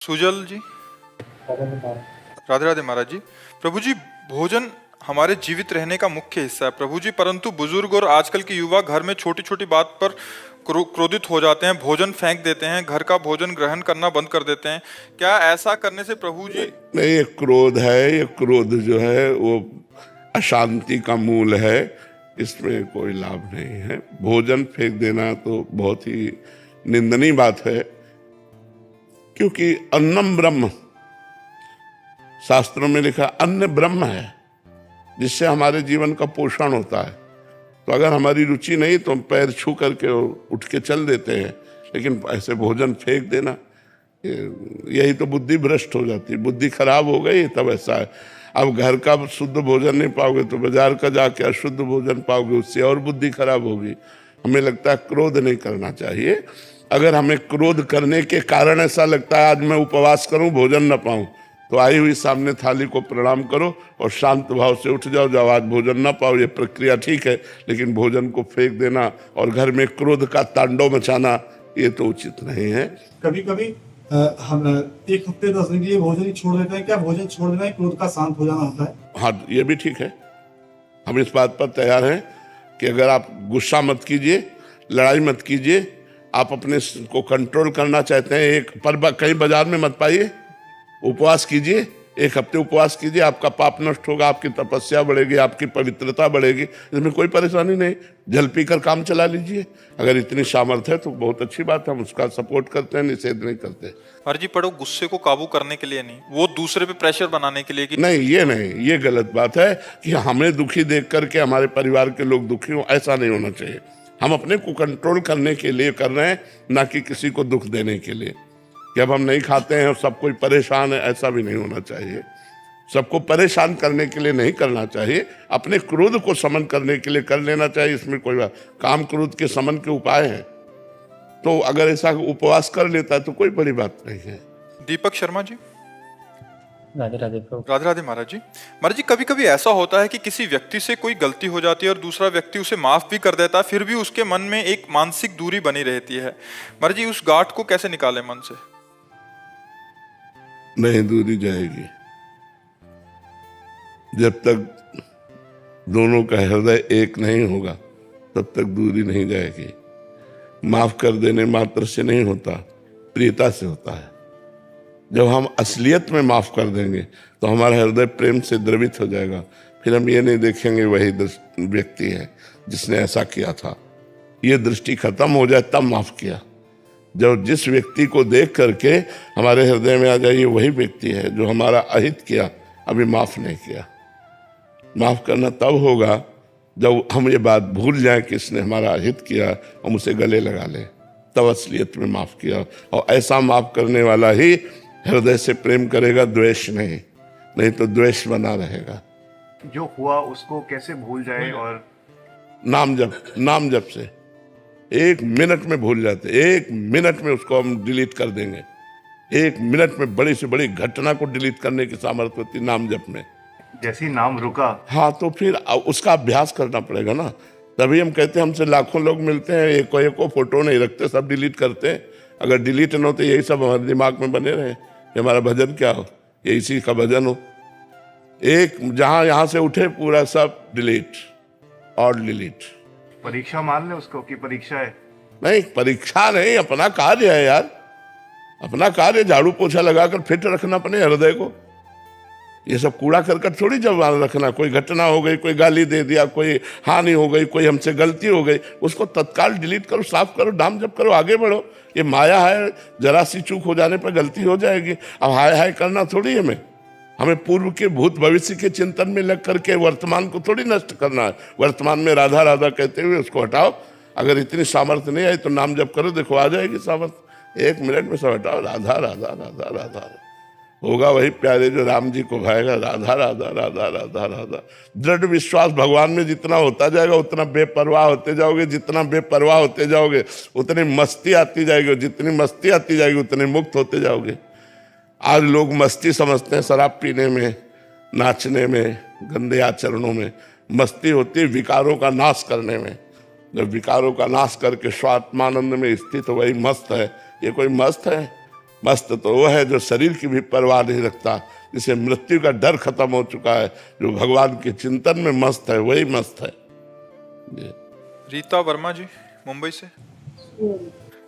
सुजल जी, राधे राधे महाराज जी। प्रभु जी, भोजन हमारे जीवित रहने का मुख्य हिस्सा है प्रभु जी, परंतु बुजुर्ग और आजकल के युवा घर में छोटी छोटी बात पर क्रोधित हो जाते हैं, भोजन फेंक देते हैं, घर का भोजन ग्रहण करना बंद कर देते हैं। क्या ऐसा करने से प्रभु जी? नहीं, ये क्रोध है। ये क्रोध जो है वो अशांति का मूल है, इसमें कोई लाभ नहीं है। भोजन फेंक देना तो बहुत ही निंदनीय बात है, क्योंकि अन्नम ब्रह्म, शास्त्रों में लिखा अन्न ब्रह्म है, जिससे हमारे जीवन का पोषण होता है। तो अगर हमारी रुचि नहीं तो हम पैर छू करके उठ के चल देते हैं, लेकिन ऐसे भोजन फेंक देना, यही तो बुद्धि भ्रष्ट हो जाती है, बुद्धि खराब हो गई तब ऐसा है। अब घर का शुद्ध भोजन नहीं पाओगे तो बाजार का जाके अशुद्ध भोजन पाओगे, उससे और बुद्धि खराब होगी। हमें लगता है क्रोध नहीं करना चाहिए। अगर हमें क्रोध करने के कारण ऐसा लगता है आज मैं उपवास करूं भोजन न पाऊं, तो आई हुई सामने थाली को प्रणाम करो और शांत भाव से उठ जाओ। जब आज भोजन ना पाओ, ये प्रक्रिया ठीक है, लेकिन भोजन को फेंक देना और घर में क्रोध का तांडव मचाना, ये तो उचित नहीं है। कभी कभी हम एक हफ्ते 10 दिन के लिए भोजन ही छोड़ देते हैं। क्या भोजन छोड़ देना ही क्रोध का शांत हो जाना होता है? हाँ, ये भी ठीक है। हम इस बात पर तैयार हैं कि अगर आप गुस्सा मत कीजिए, लड़ाई मत कीजिए, आप अपने को कंट्रोल करना चाहते हैं, एक पर कहीं बाजार में मत पाइए, उपवास कीजिए, एक हफ्ते उपवास कीजिए, आपका पाप नष्ट होगा, आपकी तपस्या बढ़ेगी, आपकी पवित्रता बढ़ेगी, इसमें कोई परेशानी नहीं। जल पीकर काम चला लीजिए। अगर इतनी सामर्थ्य है तो बहुत अच्छी बात है, हम उसका सपोर्ट करते हैं, निषेध नहीं करते। महाराज जी, पढ़ो गुस्से को काबू करने के लिए नहीं, वो दूसरे पे प्रेशर बनाने के लिए कि नहीं, ये गलत बात है कि हमें दुखी देख करके हमारे परिवार के लोग दुखी हों, ऐसा नहीं होना चाहिए। हम अपने को कंट्रोल करने के लिए कर रहे हैं, ना कि किसी को दुख देने के लिए। कि अब हम नहीं खाते हैं और सब कोई परेशान है, ऐसा भी नहीं होना चाहिए। सबको परेशान करने के लिए नहीं करना चाहिए, अपने क्रोध को समन करने के लिए कर लेना चाहिए। इसमें कोई बात, काम क्रोध के समन के उपाय हैं, तो अगर ऐसा उपवास कर लेता है तो कोई बड़ी बात नहीं है। दीपक शर्मा जी, राधे राधे प्रभु। राधे राधे महाराज जी। महाराज जी, कभी कभी ऐसा होता है कि किसी व्यक्ति से कोई गलती हो जाती है और दूसरा व्यक्ति उसे माफ भी कर देता है, फिर भी उसके मन में एक मानसिक दूरी बनी रहती है। महाराज जी, उस गांठ को कैसे निकाले मन से? नहीं दूरी जाएगी, जब तक दोनों का हृदय एक नहीं होगा तब तक दूरी नहीं जाएगी। माफ कर देने मात्र से नहीं होता, प्रियता से होता है। जब हम असलियत में माफ कर देंगे तो हमारा हृदय प्रेम से द्रवित हो जाएगा। फिर हम ये नहीं देखेंगे वही व्यक्ति है जिसने ऐसा किया था, ये दृष्टि खत्म हो जाए तब माफ किया। जब जिस व्यक्ति को देख करके हमारे हृदय में आ जाए वही व्यक्ति है जो हमारा अहित किया, अभी माफ नहीं किया। माफ करना तब होगा जब हम ये बात भूल जाएं कि इसने हमारा अहित किया, हम उसे गले लगा लें, तब असलियत में माफ किया। और ऐसा माफ करने वाला ही हृदय से प्रेम करेगा, द्वेष नहीं तो द्वेष बना रहेगा। जो हुआ उसको कैसे भूल जाए? और नाम जप से 1 मिनट में भूल जाते, 1 मिनट में उसको हम डिलीट कर देंगे। 1 मिनट में बड़ी से बड़ी घटना को डिलीट करने की सामर्थ्य होती नाम जप में। जैसे ही नाम रुका, हाँ, तो फिर उसका अभ्यास करना पड़ेगा ना। तभी हम कहते हैं हमसे लाखों लोग मिलते हैं, एको फोटो नहीं रखते, सब डिलीट करते हैं। अगर डिलीट न हो तो यही सब हमारे दिमाग में बने रहे कि हमारा भजन क्या हो, ये इसी का भजन हो। एक जहां यहां से उठे पूरा सब डिलीट और डिलीट। परीक्षा मान ले उसको कि परीक्षा है। नहीं, परीक्षा नहीं, अपना कार्य है यार, अपना कार्य। झाड़ू पोछा लगाकर फिट रखना अपने हृदय को। ये सब कूड़ा करकट थोड़ी जब रखना। कोई घटना हो गई, कोई गाली दे दिया, कोई हानि हो गई, कोई हमसे गलती हो गई, उसको तत्काल डिलीट करो, साफ करो, नाम जप करो, आगे बढ़ो। ये माया है, जरा सी चूक हो जाने पर गलती हो जाएगी। अब हाय हाय करना थोड़ी हमें पूर्व के भूत भविष्य के चिंतन में लग करके वर्तमान को थोड़ी नष्ट करना है। वर्तमान में राधा राधा कहते हुए उसको हटाओ। अगर इतनी सामर्थ्य नहीं आई तो नाम जप करो, देखो आ जाएगी सामर्थ्य। 1 मिनट में सब हटाओ, राधा राधा राधा राधा। होगा वही प्यारे जो राम जी को भाएगा, राधा राधा राधा राधा राधा। दृढ़ विश्वास भगवान में जितना होता जाएगा उतना बेपरवाह होते जाओगे। जितना बेपरवाह होते जाओगे उतनी मस्ती आती जाएगी, जितनी मस्ती आती जाएगी उतने मुक्त होते जाओगे। आज लोग मस्ती समझते हैं शराब पीने में, नाचने में, गंदे आचरणों में। मस्ती होती है विकारों का नाश करने में। जब विकारों का नाश करके स्वात्मानंद में स्थित वही मस्त है। ये कोई मस्त है? मस्त तो वो है जो शरीर की भी परवाह नहीं रखता, जिसे मृत्यु का डर खत्म हो चुका है, जो भगवान के चिंतन में मस्त है, वही मस्त है। रीता वर्मा जी मुंबई से।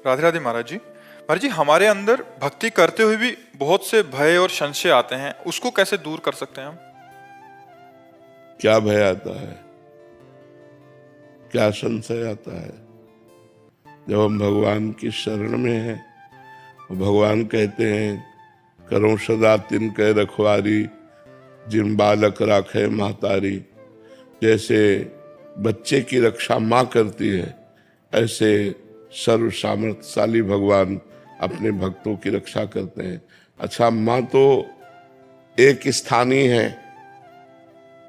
राधे राधे महाराज जी। महाराज जी, हमारे अंदर भक्ति करते हुए भी बहुत से भय और संशय आते हैं, उसको कैसे दूर कर सकते हैं हम? क्या भय आता है, क्या संशय आता है? जब हम भगवान की शरण में हैं, भगवान कहते हैं करो सदा तिनके रखवारी, जिन बालक राखे महतारी। जैसे बच्चे की रक्षा माँ करती है, ऐसे सर्व सामर्थ्यशाली भगवान अपने भक्तों की रक्षा करते हैं। अच्छा, माँ तो एक स्थानीय है,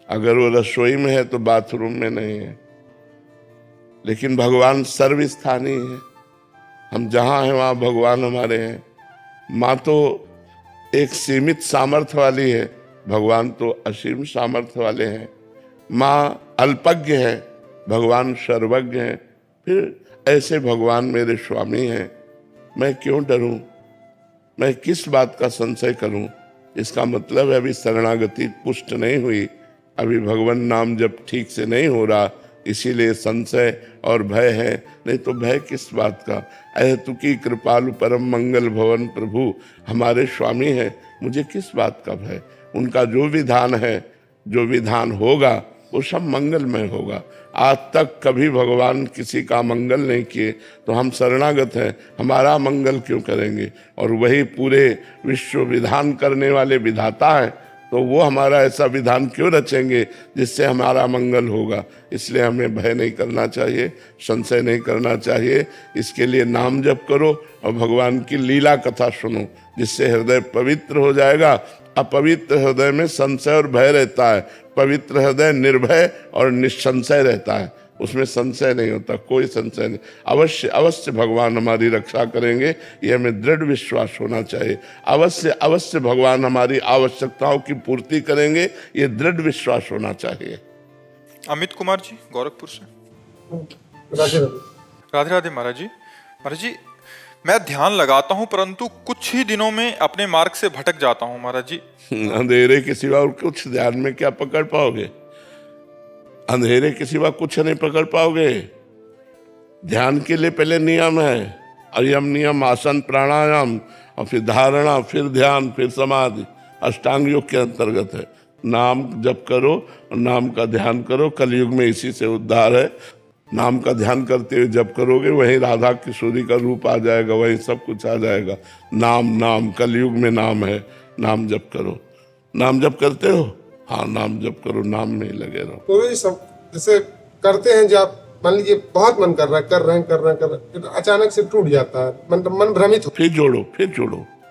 अगर वो रसोई में है तो बाथरूम में नहीं है, लेकिन भगवान सर्वस्थानीय है। हम जहाँ हैं वहाँ भगवान हमारे हैं। माँ तो एक सीमित सामर्थ्य वाली है, भगवान तो असीम सामर्थ्य वाले हैं। माँ अल्पज्ञ है, भगवान सर्वज्ञ हैं। फिर ऐसे भगवान मेरे स्वामी हैं, मैं क्यों डरूं, मैं किस बात का संशय करूं? इसका मतलब है अभी शरणागति पुष्ट नहीं हुई, अभी भगवान नाम जब ठीक से नहीं हो रहा, इसीलिए संशय और भय है। नहीं तो भय किस बात का? अहेतुकी कृपालु परम मंगल भवन प्रभु हमारे स्वामी हैं, मुझे किस बात का भय? उनका जो विधान है, जो विधान होगा वो सब मंगलमय होगा। आज तक कभी भगवान किसी का मंगल नहीं किए, तो हम शरणागत हैं, हमारा मंगल क्यों करेंगे? और वही पूरे विश्व विधान करने वाले विधाता हैं, तो वो हमारा ऐसा विधान क्यों रचेंगे जिससे हमारा मंगल होगा? इसलिए हमें भय नहीं करना चाहिए, संशय नहीं करना चाहिए। इसके लिए नाम जप करो और भगवान की लीला कथा सुनो, जिससे हृदय पवित्र हो जाएगा। अपवित्र हृदय में संशय और भय रहता है, पवित्र हृदय निर्भय और निसंशय रहता है, उसमें संशय नहीं होता, कोई संशय नहीं। अवश्य अवश्य भगवान हमारी रक्षा करेंगे, ये हमें दृढ़ विश्वास होना चाहिए। अवश्य अवश्य भगवान हमारी आवश्यकताओं की पूर्ति करेंगे, ये दृढ़ विश्वास होना चाहिए। अमित कुमार जी गोरखपुर से। राधे राधे। राधे राधे महाराज जी। महाराज जी, मैं ध्यान लगाता हूँ परंतु कुछ ही दिनों में अपने मार्ग से भटक जाता हूँ महाराज जी। अंधेरे के सिवा और कुछ ध्यान में क्या पकड़ पाओगे? अंधेरे के सिवा कुछ नहीं पकड़ पाओगे। ध्यान के लिए पहले नियम है, यम नियम आसन प्राणायाम, और फिर धारणा, फिर ध्यान, फिर समाधि, अष्टांग योग के अंतर्गत है। नाम जप करो और नाम का ध्यान करो, कलयुग में इसी से उद्धार है। नाम का ध्यान करते हुए जप करोगे, वहीं राधा किशोरी का रूप आ जाएगा, वहीं सब कुछ आ जाएगा। नाम नाम, कलयुग में नाम है, नाम जप करो। नाम जप करते हो? हाँ, नाम जप करो, नाम में ही लगे रहो। तो ये सब जैसे करते हैं, जब मान लीजिए बहुत मन कर रहा है, कर रहे हैं, फिर अचानक से टूट जाता है, मन भ्रमित हो। फिर जोड़ो,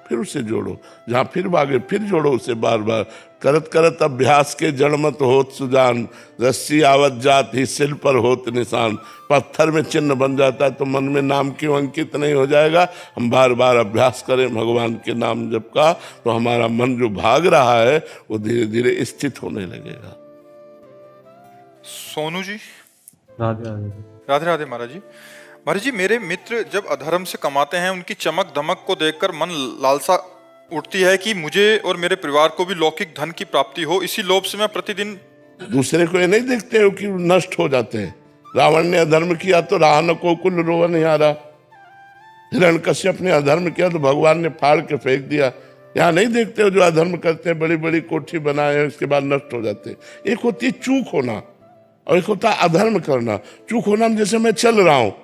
फिर उससे जोड़ो, जहाँ फिर भागे फिर जोड़ो उसे बार बार। करत करत अभ्यास के जड़ मत होत सुजान, रस्सी आवत जात ही सिर पर होत निशान। पत्थर में चिन्ह बन जाता है तो मन में नाम क्यों अंकित नहीं हो जाएगा? हम बार बार अभ्यास करें भगवान के नाम जप का, तो हमारा मन जो भाग रहा है वो धीरे धीरे स्थित होने लगेगा। सोनू जी। राधे राधे। राधे राधे महाराज जी। महाराज जी, मेरे मित्र जब अधर्म से कमाते हैं, उनकी चमक दमक को देखकर मन लालसा उठती है कि मुझे और मेरे परिवार को भी लौकिक धन की प्राप्ति हो। इसी लोभ से मैं प्रतिदिन दूसरे को ये नहीं देखते हो कि नष्ट हो जाते हैं। रावण ने अधर्म किया तो रावण को कुल रोवन हारा, हिरण्यकश्यप ने अधर्म किया तो भगवान ने फाड़ के फेंक दिया। यहाँ नहीं देखते हो जो अधर्म करते हैं, बड़ी बड़ी कोठी बनाए हैं, उसके बाद नष्ट हो जाते हैं। एक होती है चूक होना और एक होता है अधर्म करना। चूक होना में जैसे मैं चल रहा हूँ,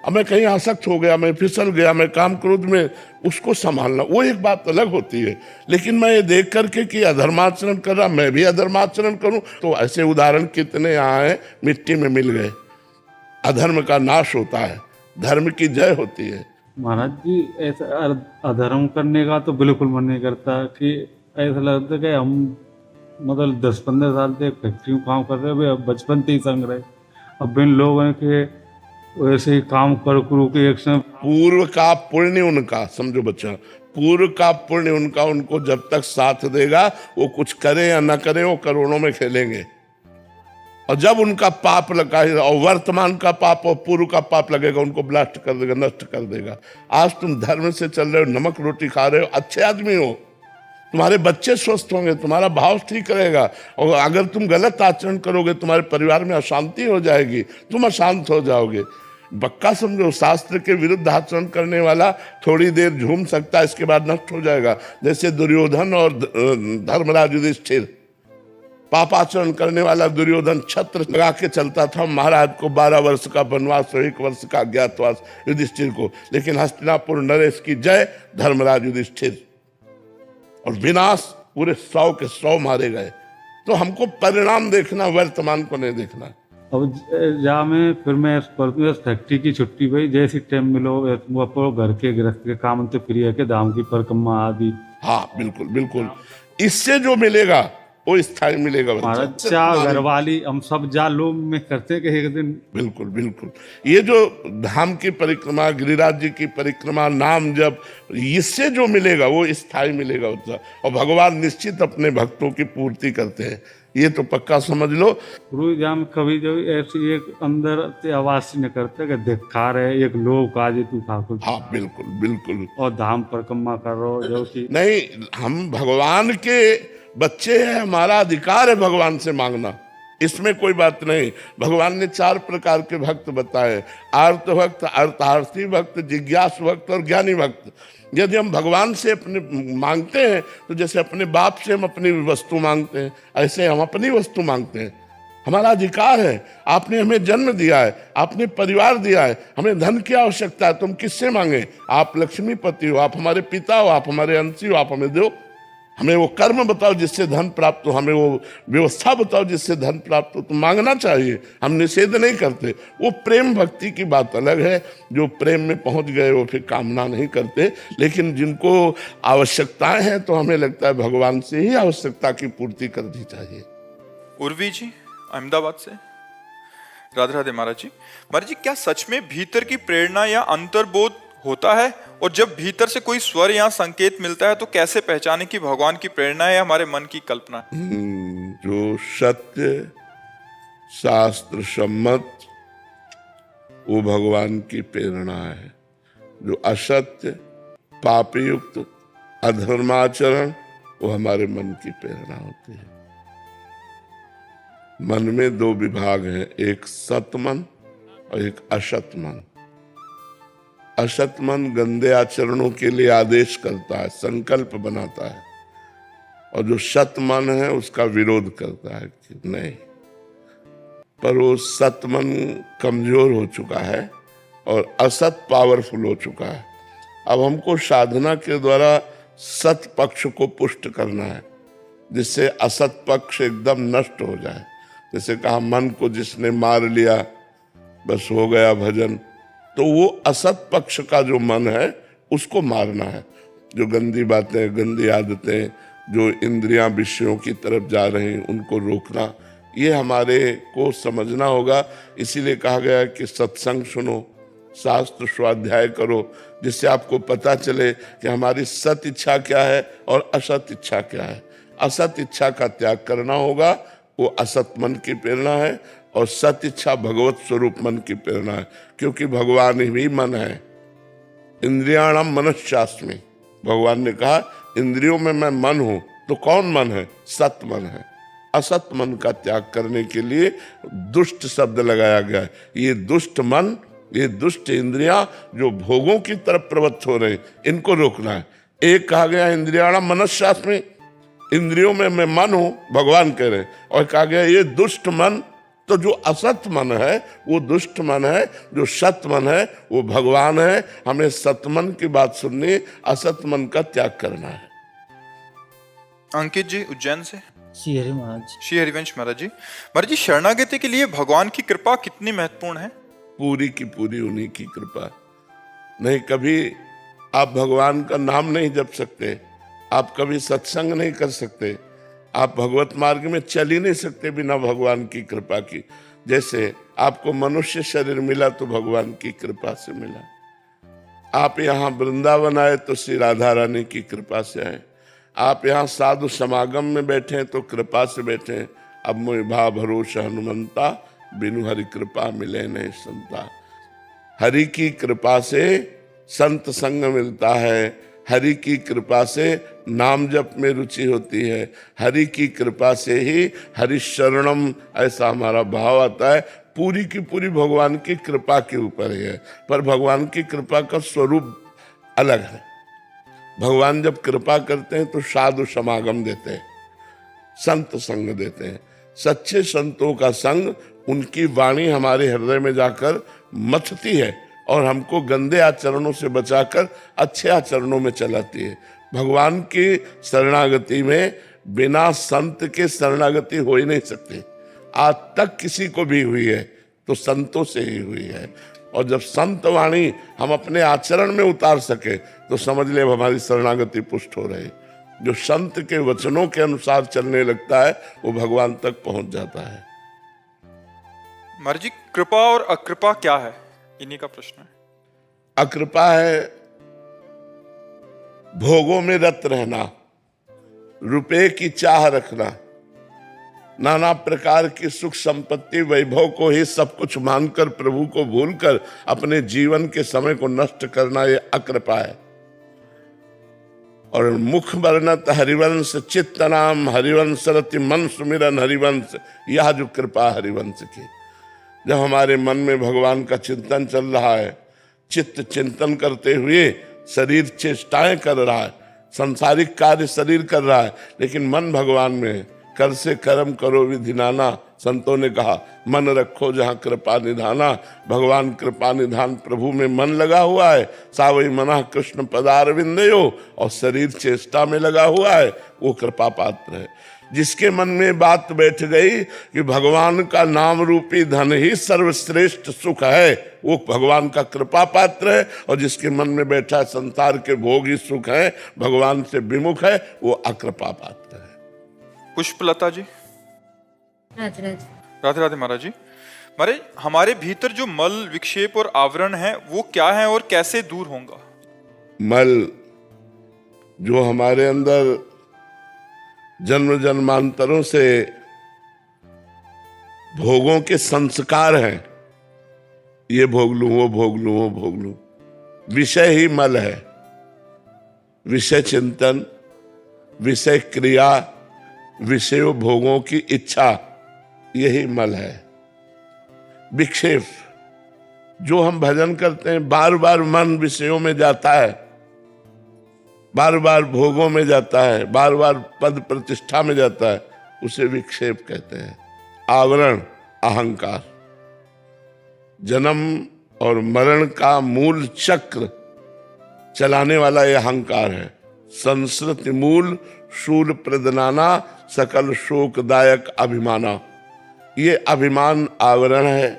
अब मैं कहीं आसक्त हो गया, मैं फिसल गया, मैं काम क्रोध में, उसको संभालना वो एक बात अलग होती है। लेकिन मैं ये देख करके कि अधर्माचरण कर रहा, मैं भी अधर्माचरण करूं, तो ऐसे उदाहरण कितने यहाँ हैं, मिट्टी में मिल गए। अधर्म का नाश होता है, धर्म की जय होती है। महाराज जी, ऐसा अधर्म करने का तो बिल्कुल मन नहीं करता, कि ऐसा लगता है कि हम मतलब 10-15 साल से फैक्ट्री में काम कर रहे हैं, अब बचपन से ही संग रहे, अब इन लोगों के वैसे ही काम कर के एक समय पूर्व का पुण्य उनका, समझो बच्चा, पूर्व का पुण्य उनका उनको जब तक साथ देगा, वो कुछ करे या ना करे, वो करोड़ों में खेलेंगे। और जब उनका पाप लगा और वर्तमान का पाप और पूर्व का पाप लगेगा, उनको ब्लास्ट कर देगा, नष्ट कर देगा। आज तुम धर्म से चल रहे हो, नमक रोटी खा रहे हो, अच्छे आदमी हो, तुम्हारे बच्चे स्वस्थ होंगे, तुम्हारा भाव ठीक रहेगा। और अगर तुम गलत आचरण करोगे, तुम्हारे परिवार में अशांति हो जाएगी, तुम अशांत हो जाओगे। पक्का समझो, शास्त्र के विरुद्ध आचरण करने वाला थोड़ी देर झूम सकता है, इसके बाद नष्ट हो जाएगा। जैसे दुर्योधन और धर्मराज युधिष्ठिर, पापाचरण करने वाला दुर्योधन छत्र लगा के चलता था महाराज को 12 वर्ष का वनवास और 1 वर्ष का अज्ञातवास युधिष्ठिर को, लेकिन हस्तिनापुर नरेश की जय, धर्मराज युधिष्ठिर, और विनाश, पूरे 100 के 100 मारे गए। तो हमको परिणाम देखना, वर्तमान को नहीं देखना। अब जा मैं फिर मैं फैक्ट्री की छुट्टी भाई जैसी टाइम मिलो वो घर के गृहस्थ के काम तो फ्री है के दाम की परिक्रमा आदि। हाँ बिल्कुल बिल्कुल, इससे जो मिलेगा वो स्थायी मिलेगा बच्चा। चाह घर वाली हम सब जा लोग में करते कि एक दिन। बिल्कुल बिल्कुल, ये जो धाम की परिक्रमा, गिरिराज जी की परिक्रमा, नाम जप, इससे जो मिलेगा वो स्थायी मिलेगा बच्चा। और भगवान निश्चित अपने भक्तों की पूर्ति करते हैं, ये तो पक्का समझ लो। गुरु जाम कभी जब ऐसी एक अंदर से आवाज न करते कि देखा रहे एक लोग काजे तू ठाकुर। हाँ बिल्कुल बिल्कुल, और धाम परिक्रमा करो जो कि नहीं, हम भगवान के बच्चे हैं, हमारा अधिकार है भगवान से मांगना, इसमें कोई बात नहीं। भगवान ने 4 प्रकार के भक्त बताए, आर्त भक्त, अर्थार्थी भक्त, जिज्ञासु भक्त और ज्ञानी भक्त। यदि हम भगवान से अपने मांगते हैं तो जैसे अपने बाप से हम अपनी वस्तु मांगते हैं, ऐसे हम अपनी वस्तु मांगते हैं। हमारा अधिकार है, आपने हमें जन्म दिया है, आपने परिवार दिया है, हमें धन की आवश्यकता है, तुम किससे मांगे? आप लक्ष्मीपति हो, आप हमारे पिता हो, आप हमारे अंशी हो, आप हमें दो। हमें वो कर्म बताओ जिससे धन प्राप्त हो, हमें वो व्यवस्था बताओ जिससे धन प्राप्त हो। तो मांगना चाहिए, हम निषेध नहीं करते। वो प्रेम भक्ति की बात अलग है, जो प्रेम में पहुंच गए वो फिर कामना नहीं करते। लेकिन जिनको आवश्यकताएं हैं तो हमें लगता है भगवान से ही आवश्यकता की पूर्ति करनी चाहिए। उर्वी जी अहमदाबाद से, राधे राधे महाराज जी। महाराज जी, क्या सच में भीतर की प्रेरणा या अंतर्बोध होता है? और जब भीतर से कोई स्वर या संकेत मिलता है तो कैसे पहचाने कि भगवान की प्रेरणा है या हमारे मन की कल्पना है? जो सत्य शास्त्र सम्मत वो भगवान की प्रेरणा है। जो असत्य, पापयुक्त, अधर्माचरण वो हमारे मन की प्रेरणा होती है। मन में 2 विभाग हैं, एक सत मन और एक असत मन। असत मन गंदे आचरणों के लिए आदेश करता है, संकल्प बनाता है, और जो सत मन है उसका विरोध करता है कि नहीं। पर वो सत मन कमजोर हो चुका है और असत पावरफुल हो चुका है। अब हमको साधना के द्वारा सत पक्ष को पुष्ट करना है, जिससे असत पक्ष एकदम नष्ट हो जाए। जैसे कहा, मन को जिसने मार लिया बस हो गया भजन। तो वो असत पक्ष का जो मन है उसको मारना है। जो गंदी बातें, गंदी आदतें, जो इंद्रियां विषयों की तरफ जा रही हैं, उनको रोकना, ये हमारे को समझना होगा। इसीलिए कहा गया कि सत्संग सुनो, शास्त्र स्वाध्याय करो, जिससे आपको पता चले कि हमारी सत इच्छा क्या है और असत इच्छा क्या है। असत इच्छा का त्याग करना होगा, वो असत मन की प्रेरणा है, और सत इच्छा भगवत स्वरूप मन की प्रेरणा है, क्योंकि भगवान ही मन है। इंद्रियाणाम मनश्चास्मि, भगवान ने कहा इंद्रियों में मैं मन हूं। तो कौन मन है? सत मन है। असत मन का त्याग करने के लिए दुष्ट शब्द लगाया गया है। ये दुष्ट मन, ये दुष्ट इंद्रियां जो भोगों की तरफ प्रवृत्त हो रहे हैं, इनको रोकना है। एक कहा गया इंद्रियाणाम मनश्चास्मि, इंद्रियों में मैं मन हूं, भगवान कह रहे हैं। और कहा गया ये दुष्ट मन, तो जो असत मन है वो दुष्ट मन है, जो सत मन है वो भगवान है। हमें सतमन की बात सुननी, असत मन का त्याग करना है। अंकित जी उज्जैन से, श्री हरि महाराज। श्री हरिवंश महाराज जी। महाराज जी, शरणागति के लिए भगवान की कृपा कितनी महत्वपूर्ण है? पूरी की पूरी उन्हीं की कृपा। नहीं, कभी आप भगवान का नाम नहीं जप सकते, आप कभी सत्संग नहीं कर सकते, आप भगवत मार्ग में चल ही नहीं सकते बिना भगवान की कृपा की। जैसे आपको मनुष्य शरीर मिला तो भगवान की कृपा से मिला। आप यहाँ वृंदावन आए तो श्री राधा रानी की कृपा से आए। आप यहाँ साधु समागम में बैठे हैं तो कृपा से बैठे हैं। अब मोहि भा भरोसा हनुमंता, बिनु हरि कृपा मिले नहीं संता। हरि की कृपा से संत संग मिलता है, हरि की कृपा से नाम जप में रुचि होती है, हरि की कृपा से ही हरि शरणम ऐसा हमारा भाव आता है। पूरी की पूरी भगवान की कृपा के ऊपर ही है, पर भगवान की कृपा का स्वरूप अलग है। भगवान जब कृपा करते हैं तो साधु समागम देते हैं, संत संग देते हैं। सच्चे संतों का संग, उनकी वाणी हमारे हृदय में जाकर मथती है और हमको गंदे आचरणों से बचाकर अच्छे आचरणों में चलाती है। भगवान की शरणागति में बिना संत के शरणागति हो ही नहीं सकती। आज तक किसी को भी हुई है तो संतों से ही हुई है। और जब संत वाणी हम अपने आचरण में उतार सके तो समझ ले हमारी शरणागति पुष्ट हो रही। जो संत के वचनों के अनुसार चलने लगता है वो भगवान तक पहुंच जाता है। महाराज जी, कृपा और अकृपा क्या है, इन्हीं का प्रश्न है। अकृपा है भोगों में रत रहना, रुपए की चाह रखना, नाना प्रकार की सुख संपत्ति वैभव को ही सब कुछ मानकर प्रभु को भूलकर अपने जीवन के समय को नष्ट करना, ये अकृपा है। और मुख वर्णत हरिवंश चित्त नाम हरिवंश रति मन सुमिरन हरिवंश, यह जो कृपा हरिवंश की। जब हमारे मन में भगवान का चिंतन चल रहा है, चित्त चिंतन करते हुए शरीर चेष्टाएं कर रहा है, संसारिक कार्य शरीर कर रहा है, लेकिन मन भगवान में है। कर से कर्म करो विधि नाना, संतों ने कहा मन रखो जहाँ कृपा निधाना। भगवान कृपा निधान प्रभु में मन लगा हुआ है, सावई मना कृष्ण पदार विंदयो, और शरीर चेष्टा में लगा हुआ है, वो कृपा पात्र है। जिसके मन में बात बैठ गई कि भगवान का नाम रूपी धन ही सर्वश्रेष्ठ सुख है, वो भगवान का कृपा पात्र है। और जिसके मन में बैठा संसार के भोग ही सुख है, भगवान से विमुख है, वो अकृपा पात्र है। पुष्पलता जी। राधे राधे। राधे राधे महाराज जी। महाराज, हमारे भीतर जो मल विक्षेप और आवरण है वो क्या है और कैसे दूर होगा? मल जो हमारे अंदर जन्म जन्मांतरों से भोगों के संस्कार हैं, ये भोग लूं वो भोग लूं वो भोग लूं, विषय ही मल है। विषय चिंतन, विषय क्रिया, विषय भोगों की इच्छा, यही मल है। विक्षेप, जो हम भजन करते हैं, बार बार मन विषयों में जाता है, बार बार भोगों में जाता है, बार बार पद प्रतिष्ठा में जाता है, उसे विक्षेप कहते हैं। आवरण अहंकार, जन्म और मरण का मूल चक्र चलाने वाला यह अहंकार है। संस्कृति मूल शूल प्रदनाना, सकल शोकदायक अभिमाना, ये अभिमान आवरण है।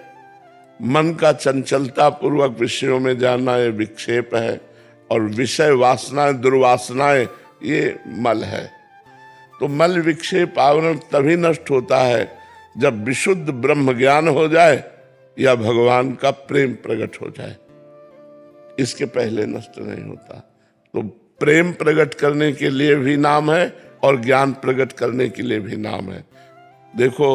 मन का चंचलता पूर्वक विषयों में जाना, ये विक्षेप है। और विषय वासनाएं दुर्वासनाएं, ये मल है। तो मल विक्षेप आवरण तभी नष्ट होता है जब विशुद्ध ब्रह्म ज्ञान हो जाए या भगवान का प्रेम प्रकट हो जाए। इसके पहले नष्ट नहीं होता। तो प्रेम प्रकट करने के लिए भी नाम है और ज्ञान प्रकट करने के लिए भी नाम है। देखो,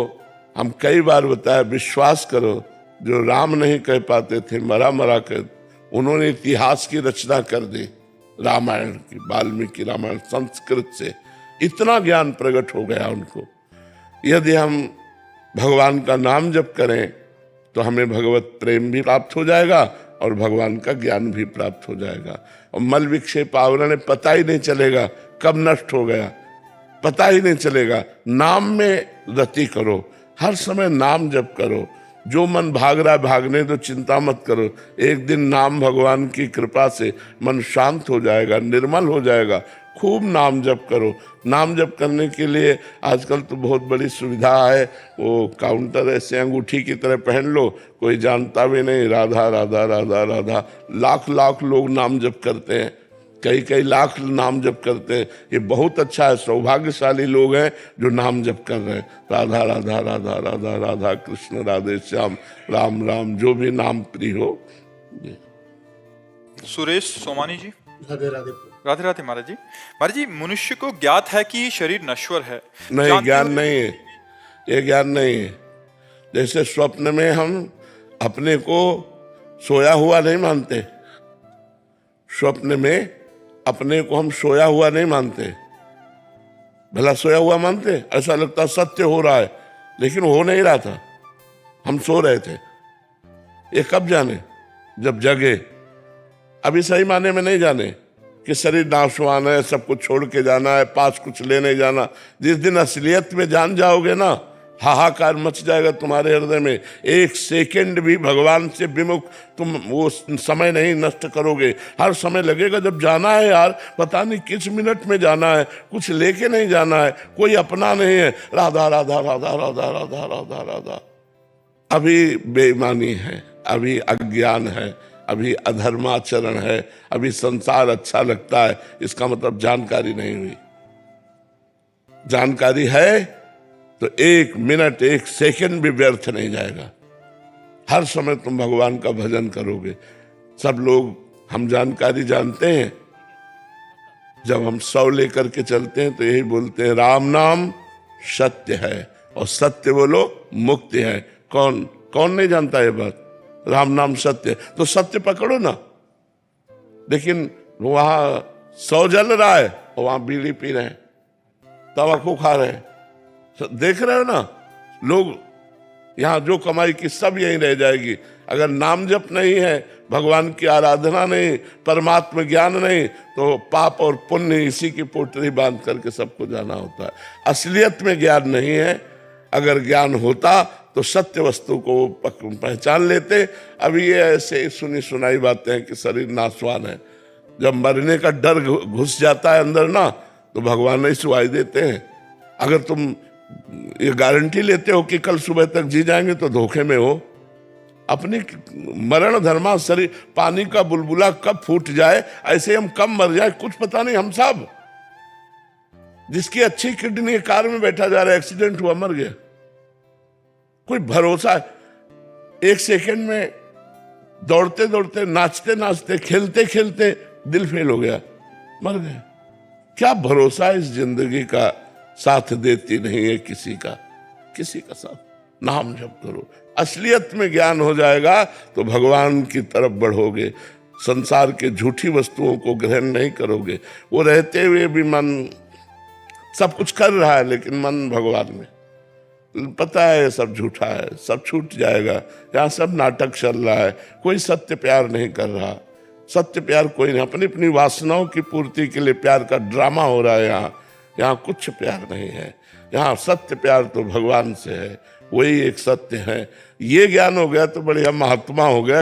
हम कई बार बताया, विश्वास करो, जो राम नहीं कह पाते थे मरा मरा कर, उन्होंने इतिहास की रचना कर दी, रामायण की, वाल्मीकि रामायण संस्कृत से। इतना ज्ञान प्रकट हो गया उनको। यदि हम भगवान का नाम जप करें तो हमें भगवत प्रेम भी प्राप्त हो जाएगा और भगवान का ज्ञान भी प्राप्त हो जाएगा। और मल विक्षेप आवरण पता ही नहीं चलेगा कब नष्ट हो गया, पता ही नहीं चलेगा। नाम में रति करो, हर समय नाम जप करो। जो मन भाग रहा है भागने दो, चिंता मत करो। एक दिन नाम भगवान की कृपा से मन शांत हो जाएगा, निर्मल हो जाएगा। खूब नाम जप करो। नाम जप करने के लिए आजकल तो बहुत बड़ी सुविधा है, वो काउंटर ऐसे अंगूठी की तरह पहन लो, कोई जानता भी नहीं, राधा राधा राधा राधा। लाख लाख लोग नाम जप करते हैं, कई कई लाख नाम जप करते हैं। ये बहुत अच्छा है, सौभाग्यशाली लोग हैं जो नाम जप कर रहे हैं। राधा राधा राधा राधा राधा कृष्ण राधे श्याम राम राम, जो भी नाम प्रिय हो। सुरेश सोमानी जी। राधे राधे। राधे राधे महाराज जी। महाराज जी, मनुष्य को ज्ञात है कि शरीर नश्वर है। नहीं, ज्ञान नहीं है। ये ज्ञान नहीं है। जैसे स्वप्न में हम अपने को सोया हुआ नहीं मानते, स्वप्न में अपने को हम सोया हुआ नहीं मानते। भला सोया हुआ मानते, ऐसा लगता सत्य हो रहा है, लेकिन हो नहीं रहा था, हम सो रहे थे। ये कब जाने? जब जगे। अभी सही माने में नहीं जाने कि शरीर नाशवान है, सब कुछ छोड़ के जाना है, पास कुछ ले नहीं जाना। जिस दिन असलियत में जान जाओगे ना, हाहाकार मच जाएगा तुम्हारे हृदय में। एक सेकंड भी भगवान से विमुख तुम वो समय नहीं नष्ट करोगे। हर समय लगेगा जब जाना है यार, पता नहीं किस मिनट में जाना है, कुछ लेके नहीं जाना है, कोई अपना नहीं है। राधा राधा राधा राधा राधा राधा राधा। अभी बेईमानी है, अभी अज्ञान है, अभी अधर्माचरण है, अभी संसार अच्छा लगता है। इसका मतलब जानकारी नहीं हुई। जानकारी है तो एक मिनट, एक सेकंड भी व्यर्थ नहीं जाएगा। हर समय तुम भगवान का भजन करोगे। सब लोग हम जानकारी जानते हैं, जब हम 100 लेकर के चलते हैं तो यही बोलते हैं राम नाम सत्य है, और सत्य बोलो मुक्ति है। कौन कौन नहीं जानता ये बात? राम नाम सत्य, तो सत्य पकड़ो ना। लेकिन वहां 100 जल रहा है और वहां बीड़ी पी रहे हैं, तंबाकू खा रहे हैं। देख रहे हो ना लोग, यहाँ जो कमाई की सब यहीं रह जाएगी। अगर नाम जप नहीं है, भगवान की आराधना नहीं, परमात्मा ज्ञान नहीं, तो पाप और पुण्य इसी की पोटली बांध करके सबको जाना होता है। असलियत में ज्ञान नहीं है। अगर ज्ञान होता तो सत्य वस्तु को पहचान लेते। अभी ये ऐसे सुनी सुनाई बातें हैं कि शरीर नाशवान है। जब मरने का डर घुस जाता है अंदर ना, तो भगवान नहीं सुनाई देते हैं। अगर तुम ये गारंटी लेते हो कि कल सुबह तक जी जाएंगे, तो धोखे में हो। अपनी मरण धर्मा शरीर, पानी का बुलबुला कब फूट जाए, ऐसे हम कब मर जाए कुछ पता नहीं। हम सब, जिसकी अच्छी किडनी कार में बैठा जा रहा है, एक्सीडेंट हुआ मर गया, कोई भरोसा है? एक सेकंड में दौड़ते दौड़ते, नाचते नाचते, खेलते खेलते दिल फेल हो गया, मर गए। क्या भरोसा इस जिंदगी का साथ देती नहीं है किसी का, किसी का साथ। नाम जप करो, असलियत में ज्ञान हो जाएगा तो भगवान की तरफ बढ़ोगे। संसार के झूठी वस्तुओं को ग्रहण नहीं करोगे। वो रहते हुए भी मन सब कुछ कर रहा है, लेकिन मन भगवान में। पता है सब झूठा है, सब छूट जाएगा। यहाँ सब नाटक चल रहा है, कोई सत्य प्यार नहीं कर रहा। सत्य प्यार कोई नहीं, अपनी अपनी वासनाओं की पूर्ति के लिए प्यार का ड्रामा हो रहा है। यहाँ कुछ प्यार नहीं है। यहाँ सत्य प्यार तो भगवान से है, वही एक सत्य है। ये ज्ञान हो गया तो बढ़िया महात्मा हो गया।